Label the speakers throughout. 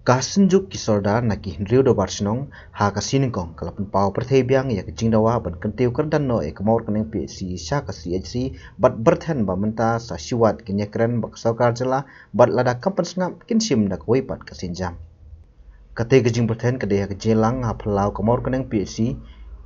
Speaker 1: Kasenjuk kisorda naki Rio do Barcelona ha kasiningkong kalapan pau perthai biang ya kecing dawa ban kentiu kerdan no ekmor keneng PSC sha ka CHC bat berthan ba menta sa siwat kenyekren bak sarkar jela bat lada kampan sngap kinsim dak weipat kasinjam kate gejing berthan kade ya kejelang ha phalau kemor keneng PSC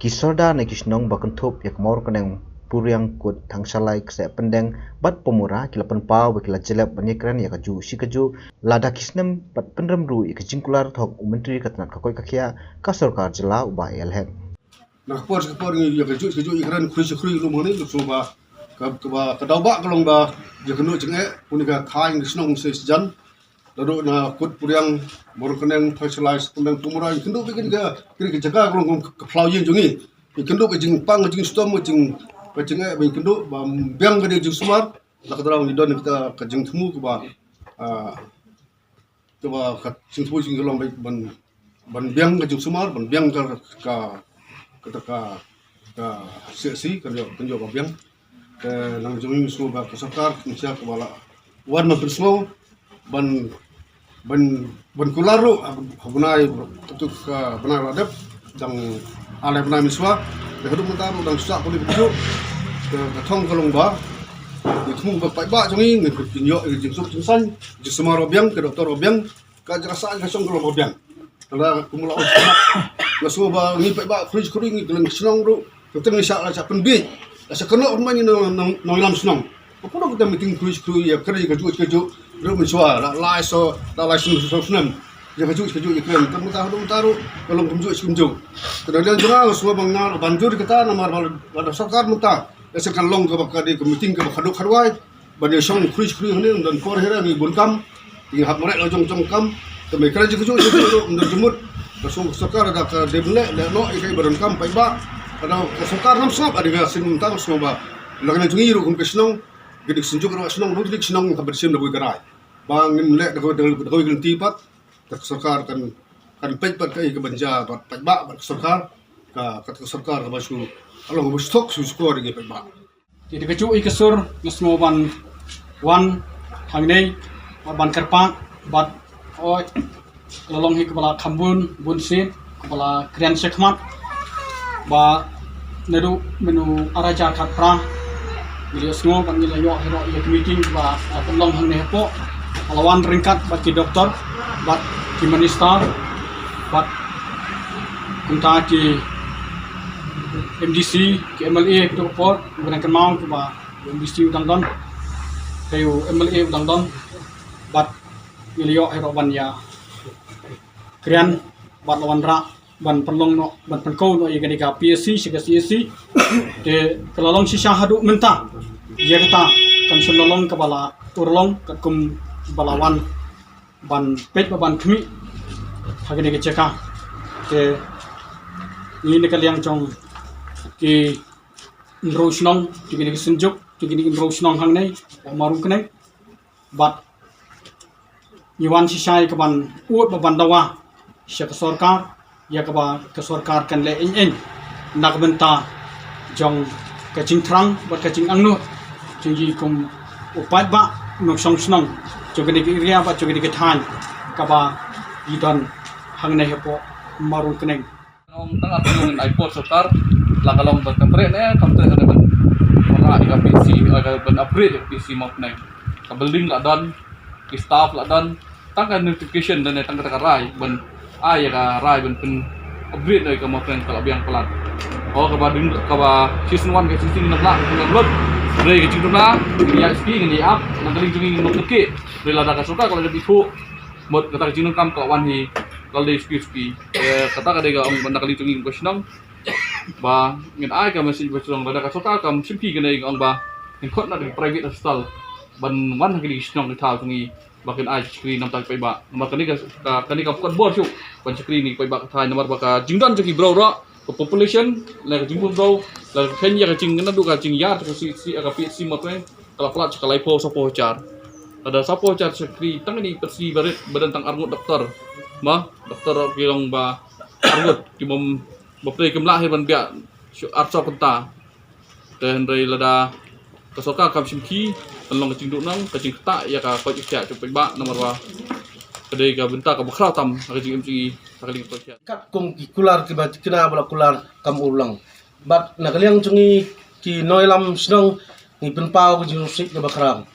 Speaker 1: kisorda naki snong ba kentup ya kemor keneng puriang kut thangsalai kse pendeng bat pemura kilapan pau ba kila jelap banyekren ya kaju sikaju lada kisnem bat pendrem ru ya kejingkular thok menteri katnat kakoi kakia ka sarkar jela uba elhem
Speaker 2: Nah, kapor ni ya keju ikran kuri lu mani lu coba ke dauba kalong ba ya kenu cenge punika thai ngi snong se jan lalu na kut puriang mor keneng specialize pendeng pemura kendu bikin ke jaga kalong ke plau yin jungi kendu ke jing pang jing stom jing cenge bin kendu ba biang ke jing sumar la kadrang ni don kita ke jing temu ke ba ke jing temu jing kalong ban biang ke jing sumar ban biang ka ketika sesi kerja biang ke nang jumi semua ba kesakar misal kepala wan ma bersmo ban kularu gunai untuk ke benar adab dan ale benar miswa ke hidup mentaru dan susah boleh begitu ke thong kalong ba itu ba pai ba jumi ngi pinyo jing sup jingsan jing semua robiang ke doktor robiang ka jerasaan ka song kalong robiang kalau kumula la so ba ni ba fridge kuri ngi gelang snong ru keteng sya la sa penbi la sa kena orman ni no lam snong ko no kita meeting fridge kuri ya kerja keju ru miswa la la snong ya keju ya kren kamu tahu kalau kumju kumju kemudian jura so bang na banjur kita namar pada sarkar muta ya sekan long ke bakadi ke meeting ke bakado kharwai bade song fridge kuri ni dan kor hera ni bunkam ni hak merek la jong kam kami kerja keju untuk jemut kasung sarkar ada ke deble no ikai berankam pai ba ada sarkar nam sap ada ga sin tang semua ba lagna tungi ru kum kesnong gedik sinjuk ru snong ru gedik snong ka bersim da garai bang nim le da ko genti pat tak sarkar kan pai pat kai ke banja pat pai ba sarkar ka sarkar ka basu along bu stok su skor ge pai ba
Speaker 3: jadi kecu ikesur ngesmo ban wan hangnei ban kerpa bat oi lolong hi kepala Khambun Bunsin kepala Krian Sekhmat ba nedu menu araja khatra video semua panggil yo hero ya meeting ba tolong hang ne po lawan ringkat ba ki doktor ba ki minister ba kunta ki MDC ki MLA ki doktor bukan kenal ke ba MDC udang don kayu MLA udang don ba yo hero ban ya Krian bat lawan rak ban perlong no ban penkau no ya gadika PSC siga CSC de kelalong si syahadu menta ya kata kam sulolong ke bala turlong kum balawan ban pet ban khmi hagene ke ceka de ni kaliang chong ki nrosnong tigini ke senjuk tigini nrosnong hang nei marum kenai bat Iwan si syai ke ban uat ban dawa sya ke sarkar ya ke sarkar kan le in nak benta jong ke jing trang bat ke jing angnu jingji kum upat ba nok song snong jogene ke ria ba jogene ke than ka ba idon hang ne hepo maru keneng
Speaker 4: om tengah tungin iPod sarkar la kalong ban kamtre ne kamtre ne ban ora ika PC aga ban upgrade PC mok ne ka building la don ki staff la don tangkan notification dan tang kata rai ban ai ka rai ban pen upgrade dari ka mokren kalau biang pelan oh ka badung ka ba season 1 ke season 6 lah bulan lot dari ke cium lah ya SP ni up nang kali jungi nok ke dari lada ka suka kalau lebih fu mod kata cium kam kalau wan hi kalau dari SP kata ka dega ong ban kali jungi ko snong ba ngin ai ka masih bersulong lada ka suka kam simpi ke nei ong ba en khot na di private hospital ban wan kali snong di thau jungi bakin ai screen nam tak pai ba nomor kani ka bukan bor chu ban screen ni pai ba thai nomor ba ka jingdan jaki bro ra population la ka jingbu bro la ken ya ka jing na du ka jing ya ka si ka PSC mo twen kala plat ka lai po sopo char ada sopo char screen tang ni persi badan tang arngut doktor ma doktor kilong ba arngut ki mom bapre kemla he ban bia arso kenta ten rei lada kesoka kam simki pelong kecing dunang kecing tak ya ka ko ikya cupai ba nomor wa kadai ka bentak ka bakrau tam agak MCE kali percaya
Speaker 5: kat kong ki kular ki bat kena bala kular kam ulang bat nakaliang cungi ki noilam snong ni penpau ki jusik ke bakrang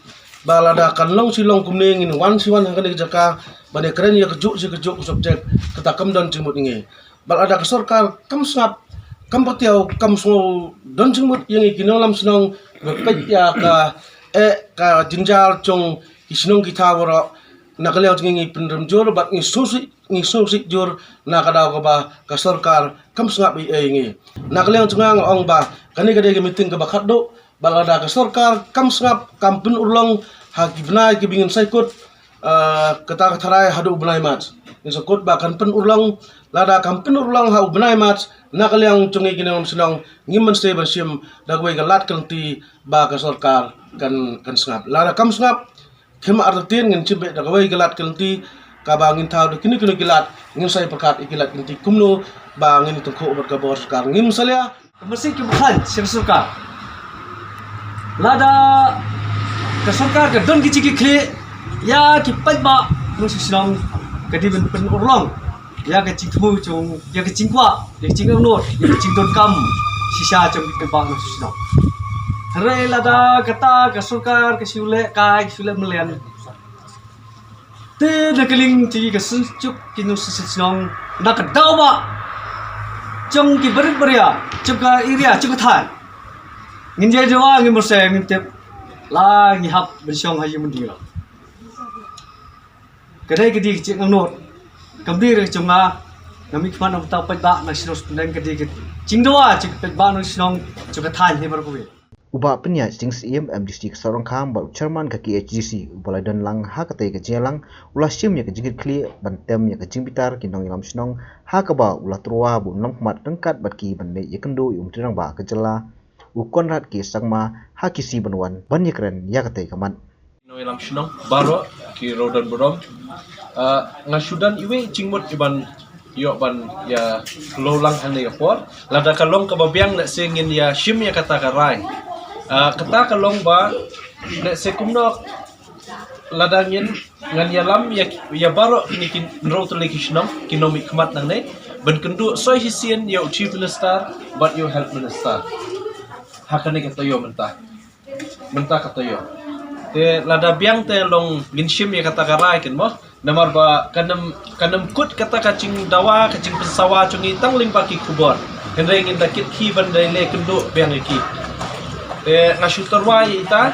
Speaker 5: balada kanlong silong kumning in wan siwan hangkan jaka bane keren ya kejuk subjek ketakam dan cimut inge balada ke sorkar kam sngap kam patiau kam so don cimut yang ki noilam snong bepet ya ka jinjal cong isnong kita wara nakaliang cungi pendem jor bat ni sosik jor nakadaw ka ba ka sorkar kam sngap inge nakaliang cungang ong ba kani kadai ke meeting ke bakat do balada ka sorkar kam sngap kam pun ulang haki benai ke bingin saikut kata katarai hadu benai mat ni sakut bahkan pun ulang lada kam pun ulang ha benai mat nakaliang cungi kini senang ngimen stay bersim dagwai galat kanti ba ka sorkar kan sngap lada kam sngap kema artin ngin cimbe dagwai galat kanti ka bangin tau kini gilat ngin sai pakat ikilat kanti kumno ba ngin tengko obat ka bor sorkar ngim salia
Speaker 6: masih kebukan sirsuka lada ke sorkar ke don kici kli ya ki ba musu sinong ke di ben urlong ya ke cingmu cung ya ke cingkwa ya cingong not ya cingdon kam sisa cung ke ba musu sinong re lada kata ke sorkar ke sule kai sule melian te nakeling ti ke sucuk kinu sinong nak daw ba cung ki beria cung ka iria cung than ngin je jawa ngin mose ngin tep la ngi hap bensyong hayu mendira kadai kedi cik ngot kamdir cunga nami kman am ta pada na siros pendang kedi cingdoa cik ba no sinong cung than ni berkuwi
Speaker 1: uba penya sing sim MDC sarong kham ba chairman ka KHGC ubalai dan lang ha ka te ka jelang ulah sim ya ka jingit kli bantem ya ka jingbitar kinong ilam sinong ha ka ba ulah truwa bu nom mat tengkat bat ki bande ya kendo yum tirang ba ka jela u konrad ki sangma ha ki si banwan ban ya kren ya ka te kaman
Speaker 7: no ilam sinong baro ki rodan borom ngasudan iwe cingmut iban yo ban ya lolang hande ka por lada kalong ka babiang na singin ya shim ya kata ka rai kata kalong ba na sekumno ladangin ngan yalam ya baro kini nro telekisinam kinomi kmat nang ne ben kendu soy hisien ya chief minister but you health minister hakane kata yo mentah kata yo te lada biang te long ginshim ya kata karai kin mo namar ba kanam kut kata kacing dawa kacing pesawa cungi tangling baki kubor henre ngin dakit ki bandai le kendu biang iki te ngasutor wai ita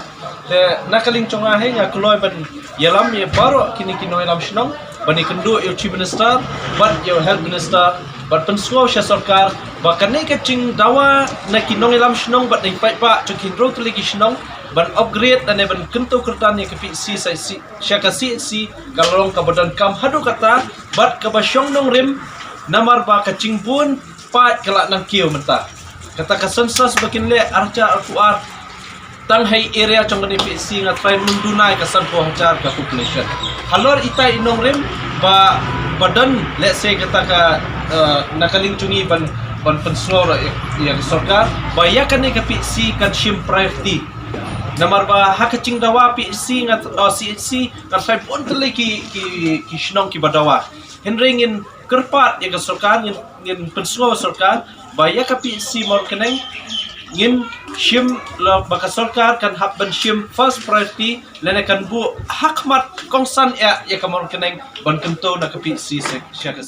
Speaker 7: te nakaling conga he nya kloy ban yalam ye baro kini ilam shnong bani kendu yo chief minister but yo health minister but pensua sya sarkar ba kanai kacing dawa na kinong ilam shnong but nei pai pa chukin ro tuligi shnong ban upgrade dan ban kentu kertan ye kepi si sya ka si kalong ka badan kam hadu kata but ka basyong nong rim namar ba kacing pun pa kelak nang kiu mentah kata ka sensas bakin le arca alquar tang hai area chong ni PC ngat try mundunai kasan ko hajar ka population halor ita inong rim ba badan let's say kata ka nakaling cungi ban penslor ya sorkar ba ya kan ni ka PC kan shim priority namar ba hakacing dawa PC ngat CHC kan sai pon tele ki shnong ki badawa henringin kerpat ya ka sorkar ngin penslor sorkar baya ka PC mor keneng ngin shim la baka sorkar kan hab ban shim first priority lene kan bu hakmat kongsan ya ka mor keneng ban kento na ka PC sya ka